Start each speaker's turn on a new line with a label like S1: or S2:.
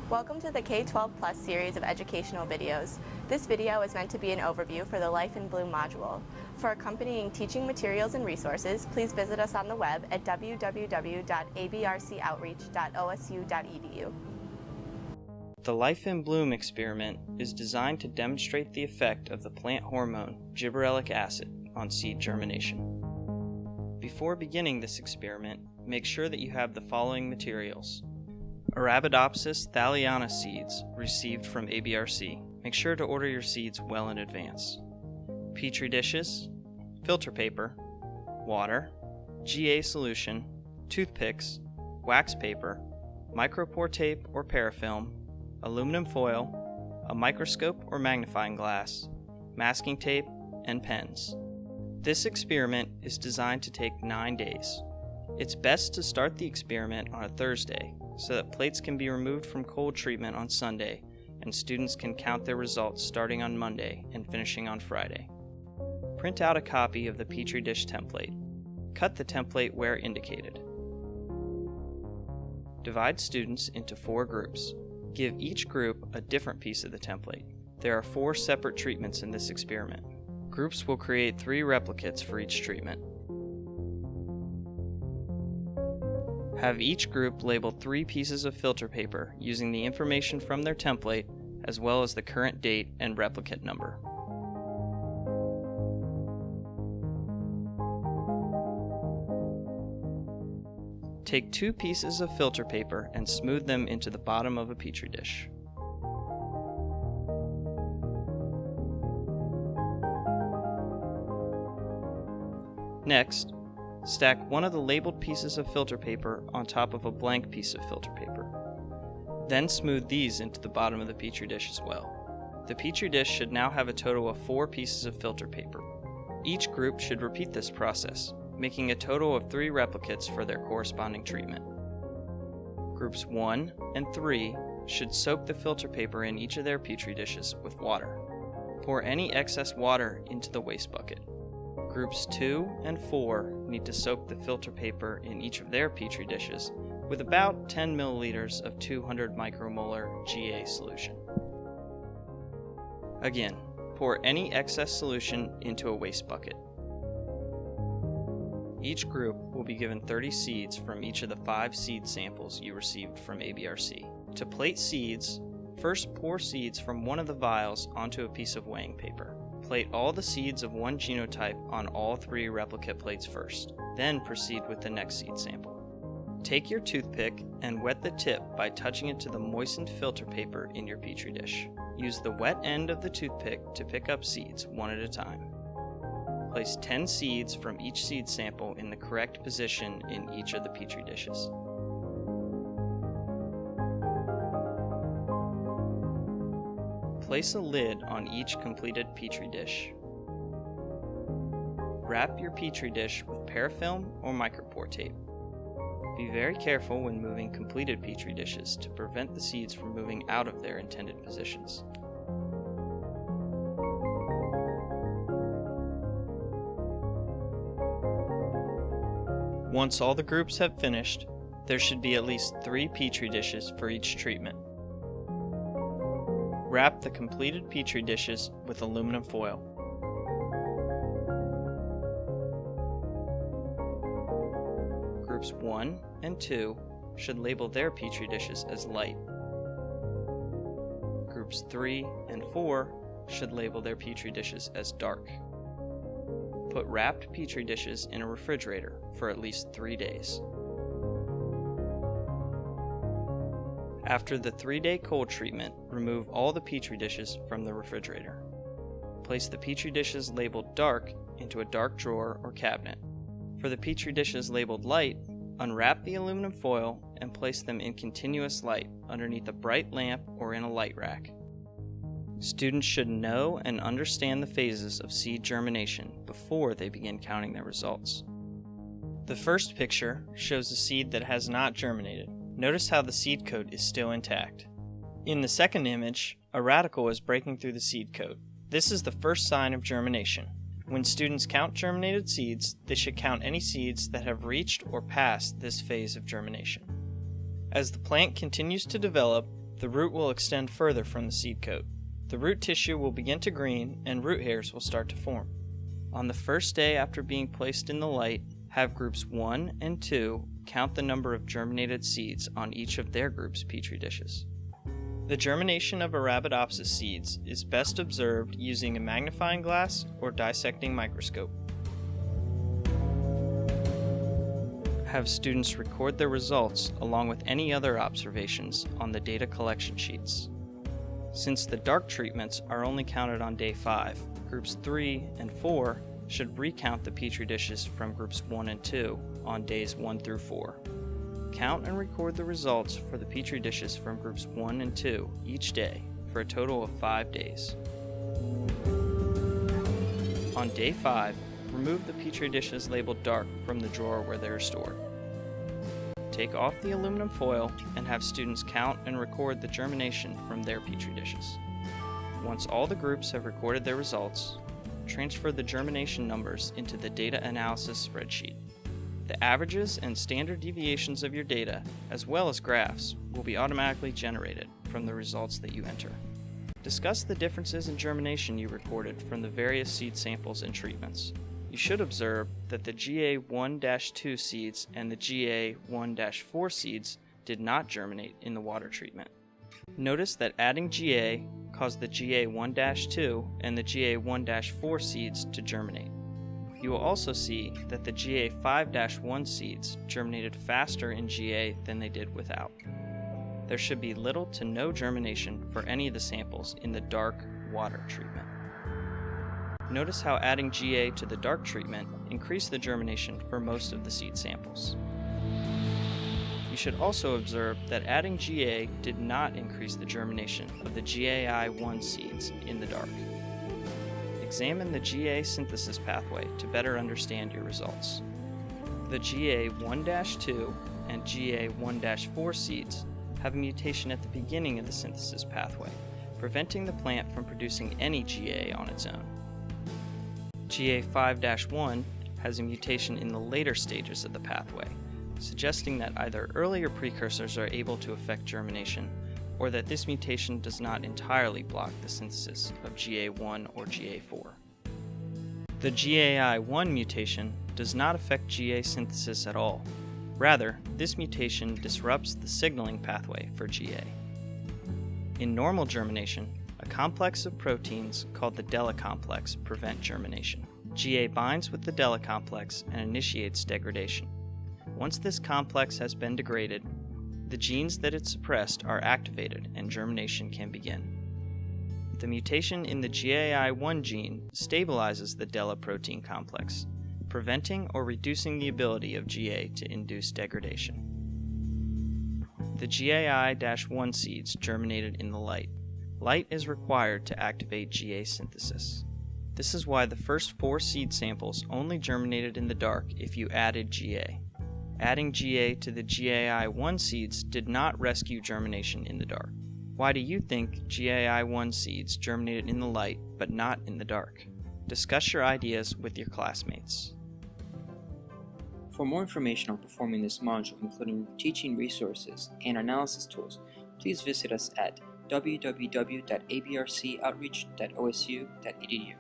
S1: Welcome to the K-12 Plus series of educational videos. This video is meant to be an overview for the Life in Bloom module. For accompanying teaching materials and resources, please visit us on the web at www.abrcoutreach.osu.edu.
S2: The Life in Bloom experiment is designed to demonstrate the effect of the plant hormone gibberellic acid on seed germination. Before beginning this experiment, make sure that you have the following materials. Arabidopsis thaliana seeds received from ABRC. Make sure to order your seeds well in advance. Petri dishes, filter paper, water, GA solution, toothpicks, wax paper, micropore tape or parafilm, aluminum foil, a microscope or magnifying glass, masking tape, and pens. This experiment is designed to take 9 days. It's best to start the experiment on a Thursday so that plates can be removed from cold treatment on Sunday and students can count their results starting on Monday and finishing on Friday. Print out a copy of the Petri dish template. Cut the template where indicated. Divide students into 4 groups. Give each group a different piece of the template. There are 4 separate treatments in this experiment. Groups will create 3 replicates for each treatment. Have each group label 3 pieces of filter paper using the information from their template as well as the current date and replicate number. Take 2 pieces of filter paper and smooth them into the bottom of a Petri dish. Next, stack one of the labeled pieces of filter paper on top of a blank piece of filter paper. Then smooth these into the bottom of the Petri dish as well. The Petri dish should now have a total of 4 pieces of filter paper. Each group should repeat this process, making a total of 3 replicates for their corresponding treatment. Groups 1 and 3 should soak the filter paper in each of their Petri dishes with water. Pour any excess water into the waste bucket. Groups 2 and 4 need to soak the filter paper in each of their Petri dishes with about 10 milliliters of 200 micromolar GA solution. Again, pour any excess solution into a waste bucket. Each group will be given 30 seeds from each of the 5 seed samples you received from ABRC. To plate seeds, first pour seeds from one of the vials onto a piece of weighing paper. Plate all the seeds of one genotype on all 3 replicate plates first, then proceed with the next seed sample. Take your toothpick and wet the tip by touching it to the moistened filter paper in your Petri dish. Use the wet end of the toothpick to pick up seeds one at a time. Place 10 seeds from each seed sample in the correct position in each of the Petri dishes. Place a lid on each completed Petri dish. Wrap your Petri dish with parafilm or micropore tape. Be very careful when moving completed Petri dishes to prevent the seeds from moving out of their intended positions. Once all the groups have finished, there should be at least 3 Petri dishes for each treatment. Wrap the completed Petri dishes with aluminum foil. Groups 1 and 2 should label their Petri dishes as light. Groups 3 and 4 should label their Petri dishes as dark. Put wrapped Petri dishes in a refrigerator for at least 3 days. After the 3-day cold treatment, remove all the Petri dishes from the refrigerator. Place the Petri dishes labeled dark into a dark drawer or cabinet. For the Petri dishes labeled light, unwrap the aluminum foil and place them in continuous light underneath a bright lamp or in a light rack. Students should know and understand the phases of seed germination before they begin counting their results. The first picture shows a seed that has not germinated. Notice how the seed coat is still intact. In the second image, a radical is breaking through the seed coat. This is the first sign of germination. When students count germinated seeds, they should count any seeds that have reached or passed this phase of germination. As the plant continues to develop, The root will extend further from the seed coat. The root tissue will begin to green and root hairs will start to form. On the first day after being placed in the light, have groups 1 and 2 count the number of germinated seeds on each of their group's petri dishes. The germination of Arabidopsis seeds is best observed using a magnifying glass or dissecting microscope. Have students record their results along with any other observations on the data collection sheets. Since the dark treatments are only counted on day 5, groups 3 and 4 should recount the petri dishes from groups 1 and 2 on days 1 through 4. Count and record the results for the petri dishes from groups 1 and 2 each day for a total of 5 days. On day 5, remove the petri dishes labeled dark from the drawer where they are stored. Take off the aluminum foil and have students count and record the germination from their petri dishes. Once all the groups have recorded their results, transfer the germination numbers into the data analysis spreadsheet. The averages and standard deviations of your data, as well as graphs, will be automatically generated from the results that you enter. Discuss the differences in germination you recorded from the various seed samples and treatments. You should observe that the GA1-2 seeds and the GA1-4 seeds did not germinate in the water treatment. Notice that adding GA caused the GA1-2 and the GA1-4 seeds to germinate. You will also see that the GA5-1 seeds germinated faster in GA than they did without. There should be little to no germination for any of the samples in the dark water treatment. Notice how adding GA to the dark treatment increased the germination for most of the seed samples. You should also observe that adding GA did not increase the germination of the GAI1 seeds in the dark. Examine the GA synthesis pathway to better understand your results. The GA1-2 and GA1-4 seeds have a mutation at the beginning of the synthesis pathway, preventing the plant from producing any GA on its own. GA5-1 has a mutation in the later stages of the pathway, suggesting that either earlier precursors are able to affect germination, or that this mutation does not entirely block the synthesis of GA1 or GA4. The GAI1 mutation does not affect GA synthesis at all. Rather, this mutation disrupts the signaling pathway for GA. In normal germination, a complex of proteins called the DELA complex prevent germination. GA binds with the DELA complex and initiates degradation. Once this complex has been degraded, the genes that it suppressed are activated and germination can begin. The mutation in the GAI1 gene stabilizes the DELA protein complex, preventing or reducing the ability of GA to induce degradation. The GAI-1 seeds germinated in the light. Light is required to activate GA synthesis. This is why the first 4 seed samples only germinated in the dark if you added GA. Adding GA to the GAI1 seeds did not rescue germination in the dark. Why do you think GAI1 seeds germinated in the light but not in the dark? Discuss your ideas with your classmates.
S3: For more information on performing this module, including teaching resources and analysis tools, please visit us at www.abrcoutreach.osu.edu.